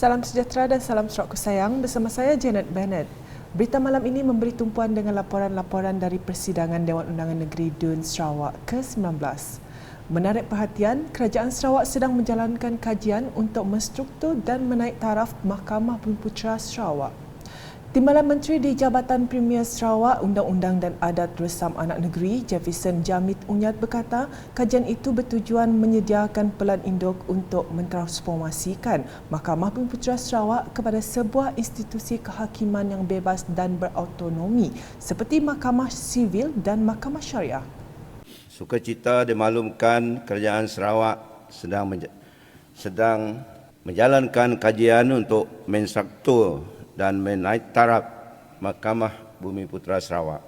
Salam sejahtera dan salam serak sayang bersama saya Janet Bennett. Berita malam ini memberi tumpuan dengan laporan-laporan dari Persidangan Dewan Undangan Negeri Dun Sarawak ke-19. Menarik perhatian, Kerajaan Sarawak sedang menjalankan kajian untuk menstruktur dan menaik taraf Mahkamah Bumiputera Sarawak. Timbalan Menteri di Jabatan Premier Sarawak, Undang-Undang dan Adat Resam Anak Negeri, Jefferson Jamit Unyat berkata, kajian itu bertujuan menyediakan pelan induk untuk mentransformasikan Mahkamah Bumiputera Sarawak kepada sebuah institusi kehakiman yang bebas dan berautonomi seperti Mahkamah Sivil dan Mahkamah Syariah. Sukacita dimaklumkan Kerajaan Sarawak sedang menjalankan kajian untuk menstruktur dan menaik taraf Mahkamah Bumiputera Sarawak.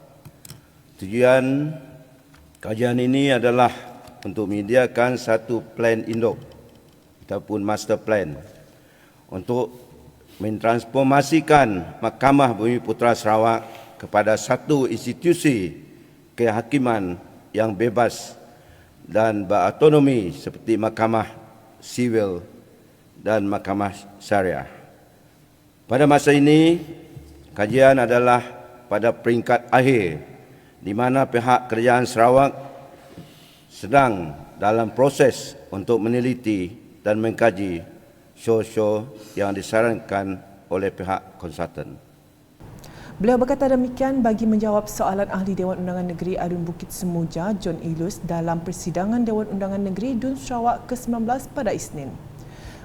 Tujuan kajian ini adalah untuk menyediakan satu plan induk ataupun master plan untuk mentransformasikan Mahkamah Bumiputera Sarawak kepada satu institusi kehakiman yang bebas dan berautonomi seperti Mahkamah Sivil dan Mahkamah Syariah. Pada masa ini, kajian adalah pada peringkat akhir di mana pihak Kerajaan Sarawak sedang dalam proses untuk meneliti dan mengkaji show-show yang disarankan oleh pihak konsultan. Beliau berkata demikian bagi menjawab soalan Ahli Dewan Undangan Negeri Adun Bukit Semuja, John Ilus, dalam Persidangan Dewan Undangan Negeri Dun Sarawak ke-19 pada Isnin.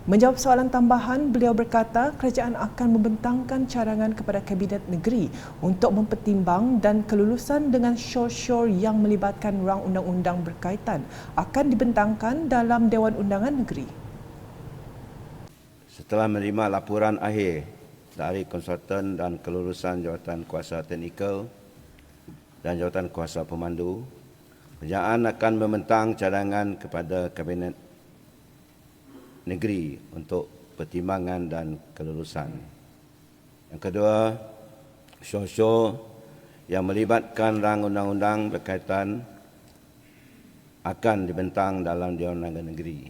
Menjawab soalan tambahan, beliau berkata kerajaan akan membentangkan carangan kepada Kabinet Negeri untuk mempertimbang dan kelulusan dengan show-show yang melibatkan rang undang-undang berkaitan akan dibentangkan dalam Dewan Undangan Negeri. Setelah menerima laporan akhir dari konsultan dan kelulusan jawatan kuasa teknikal dan jawatan kuasa pemandu, kerajaan akan membentang cadangan kepada Kabinet Negeri untuk pertimbangan dan kelulusan. Yang kedua, show-show yang melibatkan rang undang-undang berkaitan akan dibentang dalam Dewan Undangan Negeri.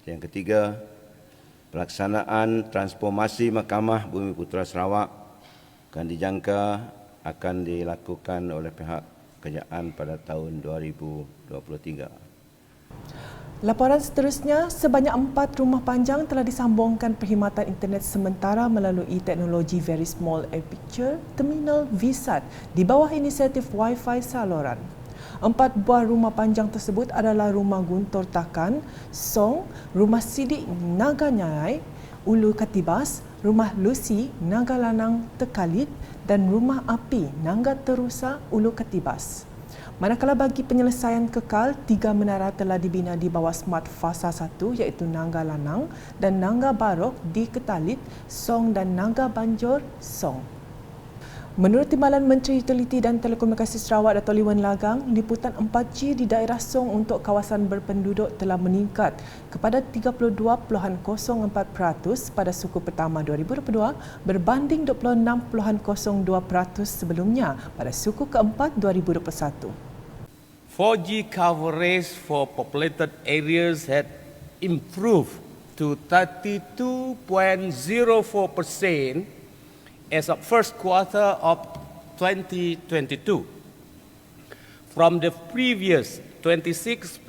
Yang ketiga, pelaksanaan transformasi Mahkamah Bumiputera Sarawak akan dijangka akan dilakukan oleh pihak kerajaan pada tahun 2023. Laporan seterusnya, sebanyak 4 rumah panjang telah disambungkan perkhidmatan internet sementara melalui teknologi Very Small Aperture Terminal VSAT di bawah inisiatif Wi-Fi saluran. 4 buah rumah panjang tersebut adalah Rumah Guntur Takan, Song, Rumah Sidik Naga Nyai, Ulu Katibas, Rumah Lucy Naga Lanang Tekalit dan Rumah Api Naga Terusa Ulu Katibas. Manakala bagi penyelesaian kekal, 3 menara telah dibina di bawah Smart Fasa 1 iaitu Naga Lanang dan Naga Barok di Ketalit, Song dan Naga Banjor, Song. Menurut Timbalan Menteri Utiliti dan Telekomunikasi Sarawak Dato' Lee Wan Lagang, liputan 4G di daerah Song untuk kawasan berpenduduk telah meningkat kepada 32.04% pada suku pertama 2022 berbanding 26.02% sebelumnya pada suku keempat 2021. 4G coverage for populated areas had improved to 32.04% as of first quarter of 2022 from the previous 26.02%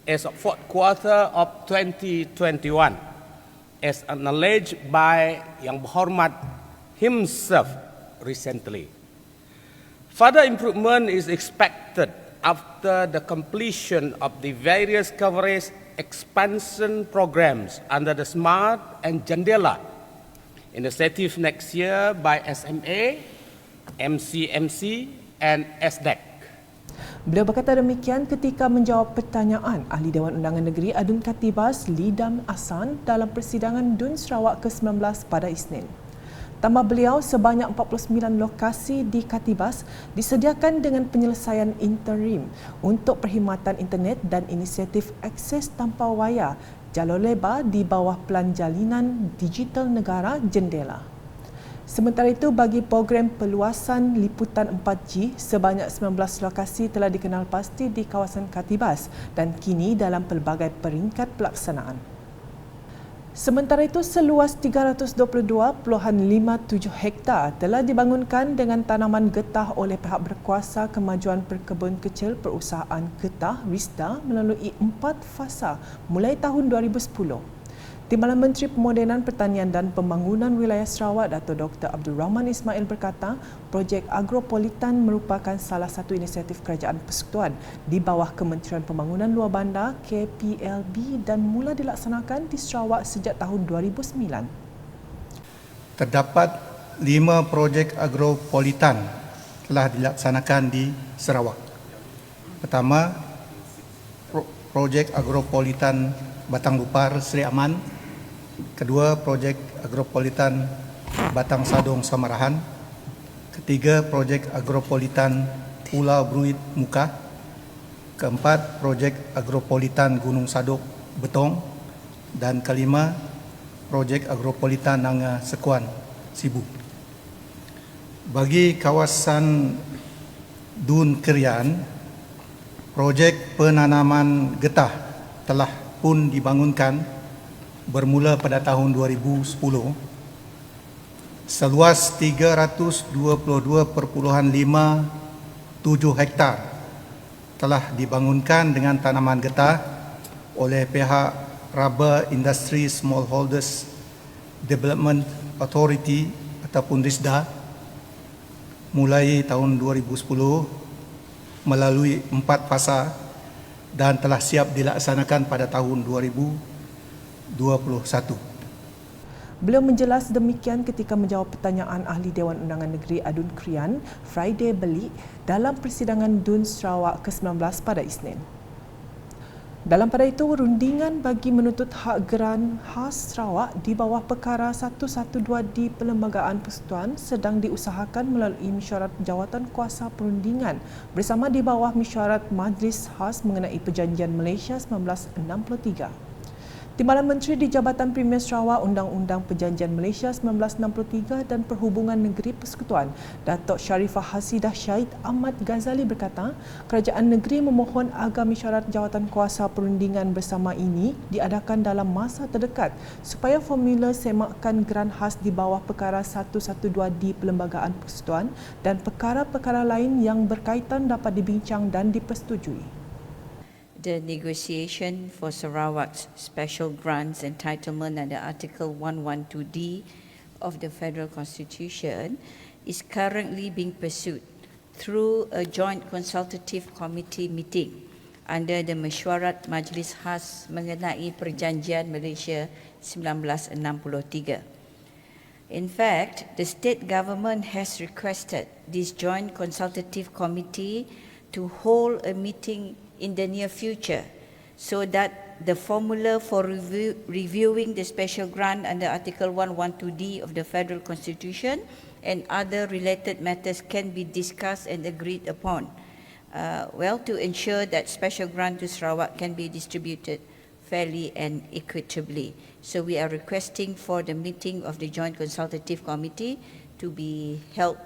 as of fourth quarter of 2021 as acknowledged by Yang Berhormat himself recently. Further improvement is expected after the completion of the various coverage expansion programs under the SMART and Jendela initiative next year by SMA, MCMC and SDEC. Beliau berkata demikian ketika menjawab pertanyaan Ahli Dewan Undangan Negeri Adun Katibas Lidam Asan dalam Persidangan Dun Sarawak ke-19 pada Isnin. Tambah beliau, sebanyak 49 lokasi di Katibas disediakan dengan penyelesaian interim untuk perkhidmatan internet dan inisiatif akses tanpa wayar jalur lebar di bawah Pelan Jalinan Digital Negara Jendela. Sementara itu, bagi program perluasan liputan 4G, sebanyak 19 lokasi telah dikenal pasti di kawasan Katibas dan kini dalam pelbagai peringkat pelaksanaan. Sementara itu, seluas 322.57 hektar telah dibangunkan dengan tanaman getah oleh pihak berkuasa Kemajuan Perkebun Kecil Perusahaan Getah (RISDA) melalui 4 fasa mulai tahun 2010. Timbalan Menteri Pemodenan Pertanian dan Pembangunan Wilayah Sarawak Dato' Dr. Abdul Rahman Ismail berkata, projek Agropolitan merupakan salah satu inisiatif Kerajaan Persekutuan di bawah Kementerian Pembangunan Luar Bandar KPLB dan mula dilaksanakan di Sarawak sejak tahun 2009. Terdapat 5 projek agropolitan telah dilaksanakan di Sarawak. Pertama, projek agropolitan Batang Bupar Seri Aman. Kedua, projek agropolitan Batang Sadong Samarahan. Ketiga, projek agropolitan Pulau Bruit Muka. Keempat, projek agropolitan Gunung Sadok Betong. Dan kelima, projek agropolitan Nanga Sekuan Sibu. Bagi kawasan Dun Kerian, projek penanaman getah telah pun dibangunkan bermula pada tahun 2010. Seluas 322.57 hektar telah dibangunkan dengan tanaman getah oleh pihak Rubber Industry Smallholders Development Authority ataupun RISDA mulai tahun 2010 melalui 4 fasa dan telah siap dilaksanakan pada tahun 2021. Beliau menjelas demikian ketika menjawab pertanyaan Ahli Dewan Undangan Negeri Adun Krian, Friday Belik, dalam persidangan DUN Sarawak ke-19 pada Isnin. Dalam pada itu, rundingan bagi menuntut hak geran khas Sarawak di bawah perkara 112 di Perlembagaan Persekutuan sedang diusahakan melalui mesyuarat jawatan kuasa perundingan bersama di bawah mesyuarat Majlis Khas mengenai Perjanjian Malaysia 1963. Timbalan Menteri di Jabatan Premier Sarawak Undang-Undang Perjanjian Malaysia 1963 dan Perhubungan Negeri Persekutuan, Datuk Sharifah Hasidah Syahid Ahmad Ghazali berkata, kerajaan negeri memohon agar mesyuarat jawatan kuasa perundingan bersama ini diadakan dalam masa terdekat supaya formula semakan geran khas di bawah perkara 112 di Perlembagaan Persekutuan dan perkara-perkara lain yang berkaitan dapat dibincang dan dipersetujui. The negotiation for Sarawak's special grants entitlement under Article 112D of the Federal Constitution is currently being pursued through a joint consultative committee meeting under the Mesyuarat Majlis Khas mengenai Perjanjian Malaysia 1963. In fact, the state government has requested this joint consultative committee to hold a meeting in the near future so that the formula for reviewing the special grant under Article 112D of the Federal Constitution and other related matters can be discussed and agreed upon, to ensure that special grant to Sarawak can be distributed fairly and equitably. So we are requesting for the meeting of the Joint Consultative Committee to be held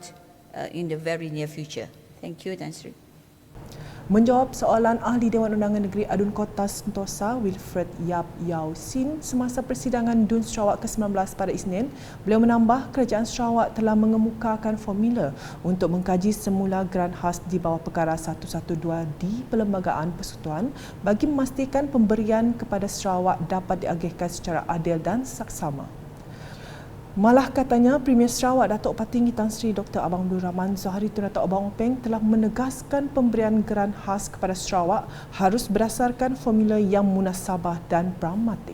in the very near future. Thank you, Tan Sri. Menjawab soalan Ahli Dewan Undangan Negeri Adun Kota Sentosa Wilfred Yap Yau Sin semasa persidangan DUN Sarawak ke-19 pada Isnin, beliau menambah kerajaan Sarawak telah mengemukakan formula untuk mengkaji semula geran khas di bawah perkara 112 di Perlembagaan Persekutuan bagi memastikan pemberian kepada Sarawak dapat diagihkan secara adil dan saksama. Malah katanya, Premier Sarawak Datuk Patinggi Tan Sri Dr. Abang Abdul Rahman Zohari Tun Datuk Abang Openg telah menegaskan pemberian geran khas kepada Sarawak harus berdasarkan formula yang munasabah dan pragmatik.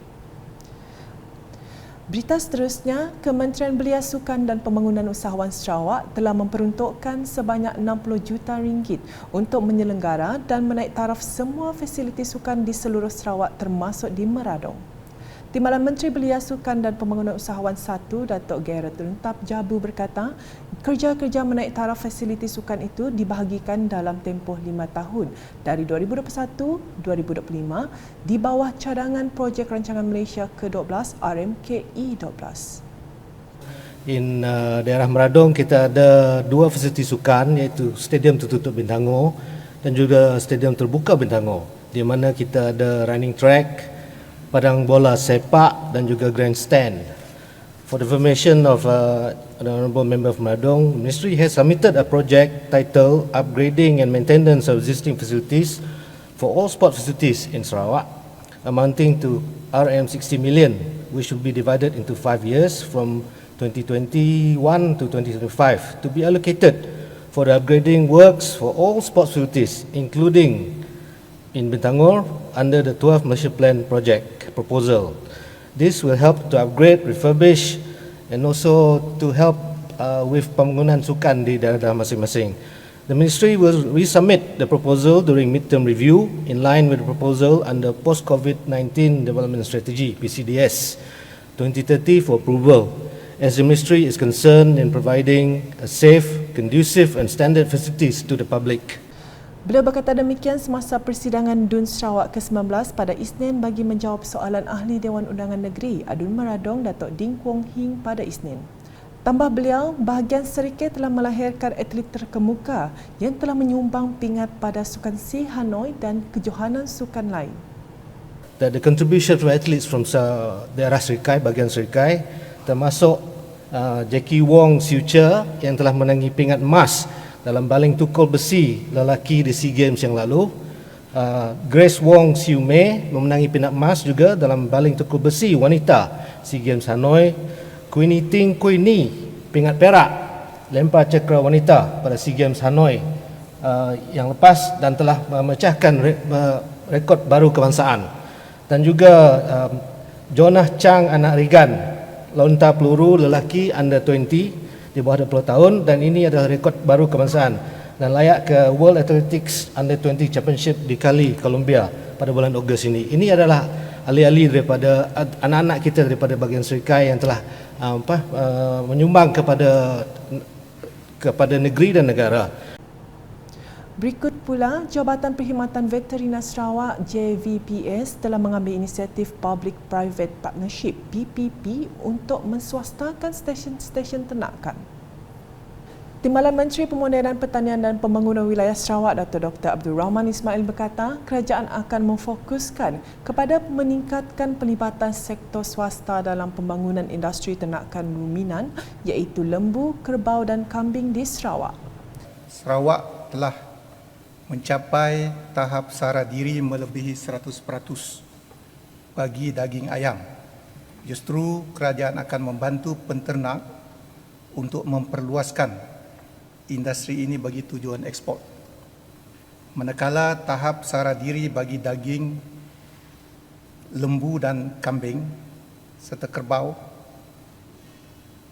Berita seterusnya, Kementerian Belia Sukan dan Pembangunan Usahawan Sarawak telah memperuntukkan sebanyak 60 juta ringgit untuk menyelenggara dan menaik taraf semua fasiliti sukan di seluruh Sarawak termasuk di Meradong. Timbalan Menteri Belia Sukan dan Pembangunan Usahawan 1, Datuk Gerard Lentap Jabu berkata, kerja-kerja menaik taraf fasiliti sukan itu dibahagikan dalam tempoh 5 tahun dari 2021-2025 di bawah cadangan projek rancangan Malaysia ke-12 RMKE-12. In daerah Meradong kita ada 2 fasiliti sukan iaitu Stadium Tertutup Bintangor dan juga Stadium Terbuka Bintangor di mana kita ada running track, padang bola sepak dan juga grandstand. For the information of the Honourable Member of Meradong, the Ministry has submitted a project titled Upgrading and Maintenance of Existing Facilities for all sport facilities in Sarawak, amounting to RM60 million, which will be divided into 5 years from 2021 to 2025 to be allocated for the upgrading works for all sports facilities, including in Bintangor under the 12 Malaysia Plan project proposal. This will help to upgrade, refurbish and also to help with pembangunan sukan di daerah masing-masing. The Ministry will resubmit the proposal during midterm review in line with the proposal under Post-COVID-19 Development Strategy (PCDS) 2030 for approval, as the Ministry is concerned in providing a safe, conducive and standard facilities to the public. Beliau berkata demikian semasa persidangan DUN Sarawak ke-19 pada Isnin bagi menjawab soalan Ahli Dewan Undangan Negeri Adun Meradong Datuk Ding Kuong Hing pada Isnin. Tambah beliau, bahagian serikit telah melahirkan atlet terkemuka yang telah menyumbang pingat pada Sukan C Hanoi dan kejohanan sukan lain. That the contribution from athletes from daerah Serikai, bahagian Serikai, termasuk Jackie Wong Suture yang telah menangi pingat emas dalam baling tukul besi lelaki di SEA Games yang lalu. Grace Wong Siu Mei memenangi pingat emas juga dalam baling tukul besi wanita SEA Games Hanoi. Queenie Ting Queenie pingat perak lempar cakra wanita pada SEA Games Hanoi yang lepas dan telah memecahkan rekod baru kebangsaan. Dan juga Jonah Chang anak Regan lontar peluru lelaki under 20 di bawah 20 tahun dan ini adalah rekod baru kebangsaan dan layak ke World Athletics Under 20 Championship di Cali, Colombia pada bulan Ogos ini. Ini adalah ahli-ahli daripada anak-anak kita daripada bahagian Serikai yang telah menyumbang kepada negeri dan negara. Berikut pula, Jabatan Perkhidmatan Veteriner Sarawak JVPS telah mengambil inisiatif Public-Private Partnership PPP untuk menswastakan stesen-stesen ternakan. Timbalan Menteri Pemodenan Pertanian dan Pembangunan Wilayah Sarawak Dr. Abdul Rahman Ismail berkata kerajaan akan memfokuskan kepada meningkatkan pelibatan sektor swasta dalam pembangunan industri ternakan ruminan iaitu lembu, kerbau dan kambing di Sarawak. Sarawak telah mencapai tahap sara diri melebihi 100% bagi daging ayam. Justru kerajaan akan membantu penternak untuk memperluaskan industri ini bagi tujuan ekspor. Manakala tahap sara diri bagi daging lembu dan kambing serta kerbau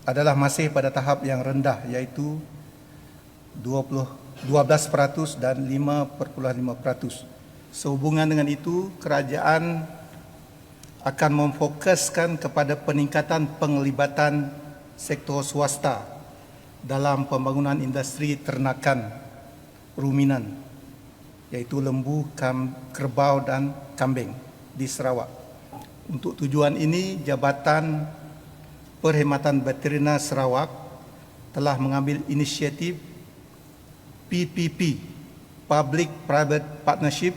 adalah masih pada tahap yang rendah iaitu 12% dan 5.5%. Sehubungan dengan itu, kerajaan akan memfokuskan kepada peningkatan penglibatan sektor swasta dalam pembangunan industri ternakan ruminan iaitu lembu, kerbau dan kambing di Sarawak. Untuk tujuan ini, Jabatan Perkhidmatan Veteriner Sarawak telah mengambil inisiatif PPP, Public Private Partnership,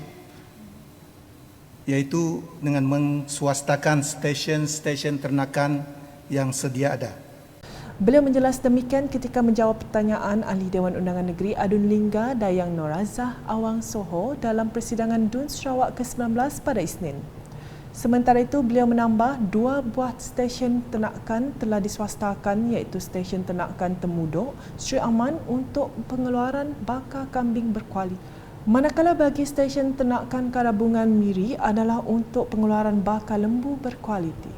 iaitu dengan menswastakan stesen-stesen ternakan yang sedia ada. Beliau menjelas demikian ketika menjawab pertanyaan Ahli Dewan Undangan Negeri Adun Lingga Dayang Norazah Awang Soho dalam persidangan DUN Sarawak ke-19 pada Isnin. Sementara itu, beliau menambah 2 buah stesen ternakan telah diswastakan iaitu stesen ternakan Temudok, Sri Aman untuk pengeluaran baka kambing berkualiti. Manakala bagi stesen ternakan Karabungan Miri adalah untuk pengeluaran baka lembu berkualiti.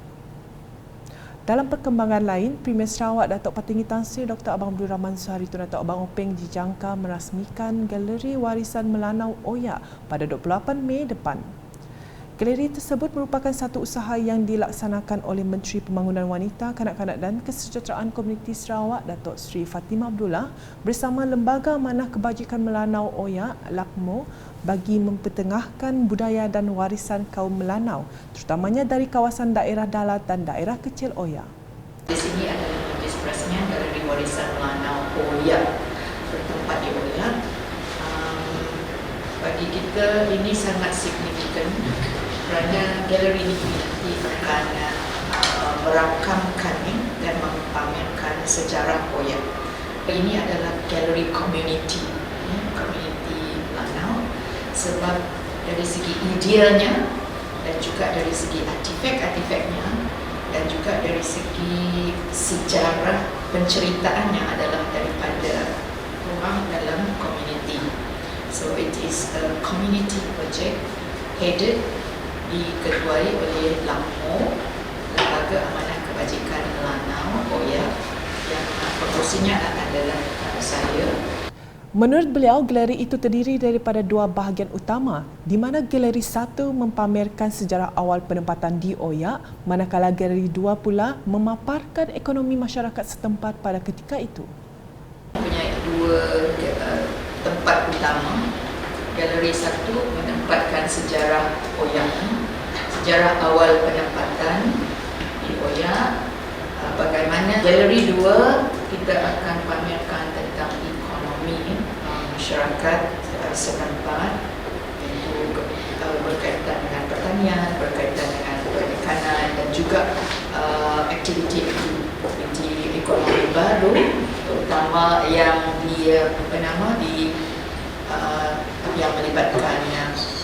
Dalam perkembangan lain, Premier Sarawak Datuk Patinggi Tan Sri Dr. Abang Abdul Rahman Suhari Tun Datuk Abang Openg dijangka merasmikan Galeri Warisan Melanau Oyak pada 28 Mei depan. Galeri tersebut merupakan satu usaha yang dilaksanakan oleh Menteri Pembangunan Wanita, Kanak-kanak dan Kesejahteraan Komuniti Sarawak Datuk Sri Fatimah Abdullah bersama Lembaga Amanah Kebajikan Melanau Oyak (LAKMO) bagi mempertengahkan budaya dan warisan kaum Melanau, terutamanya dari kawasan daerah dalat dan daerah kecil Oyak. Di sini adalah ekspresnya Galeri Warisan Melanau Oyak bertempat di Oyak. Bagi kita ini sangat signifikan kerana galeri ini komuniti akan merakamkan dan mempamerkan sejarah Oya. Ini adalah galeri community Lanau, sebab dari segi idealnya dan juga dari segi artifak-artifaknya dan juga dari segi sejarah penceritaannya adalah daripada orang dalam community. So it is a community project headed, diketuai oleh LAMO, Lembaga Amanah Kebajikan Lanau Oya, yang promosinya adalah saya. Menurut beliau, galeri itu terdiri daripada dua bahagian utama, di mana galeri satu mempamerkan sejarah awal penempatan di Oya, manakala galeri dua pula memaparkan ekonomi masyarakat setempat pada ketika itu. Punya dua tempat utama. Galeri satu menempatkan sejarah Oya, sejarah awal penempatan di Oya. Bagaimana galeri dua kita akan pamerkan tentang ekonomi masyarakat setempat, itu berkaitan dengan pertanian, berkaitan dengan perikanan dan juga aktiviti ekonomi baru, terutama yang yang melibatkan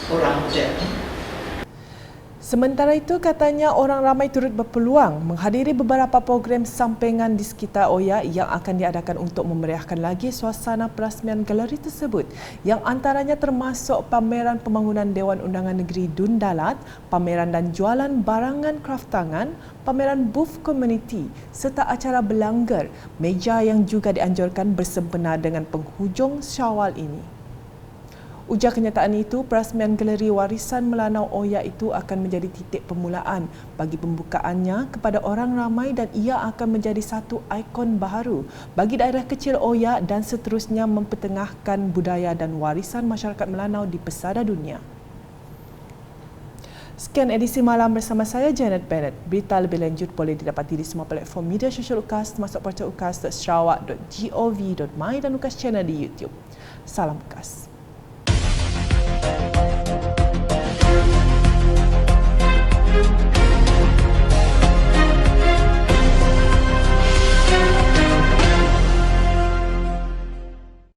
orang muda. Sementara itu, katanya orang ramai turut berpeluang menghadiri beberapa program sampingan di sekitar Oya yang akan diadakan untuk memeriahkan lagi suasana perasmian galeri tersebut, yang antaranya termasuk pameran pembangunan Dewan Undangan Negeri Dun Dalat, pameran dan jualan barangan kraft tangan, pameran booth community serta acara berlanggar, meja yang juga dianjurkan bersempena dengan penghujung Syawal ini. Ujar kenyataan itu, perasmian Galeri Warisan Melanau Oya itu akan menjadi titik permulaan bagi pembukaannya kepada orang ramai dan ia akan menjadi satu ikon baharu bagi daerah kecil Oya dan seterusnya mempertengahkan budaya dan warisan masyarakat Melanau di pesada dunia. Sekian edisi malam bersama saya, Janet Bennett. Berita lebih lanjut boleh didapati di semua platform media sosial UKAS termasuk portal ukas.sarawak.gov.my dan UKAS Channel di YouTube. Salam UKAS.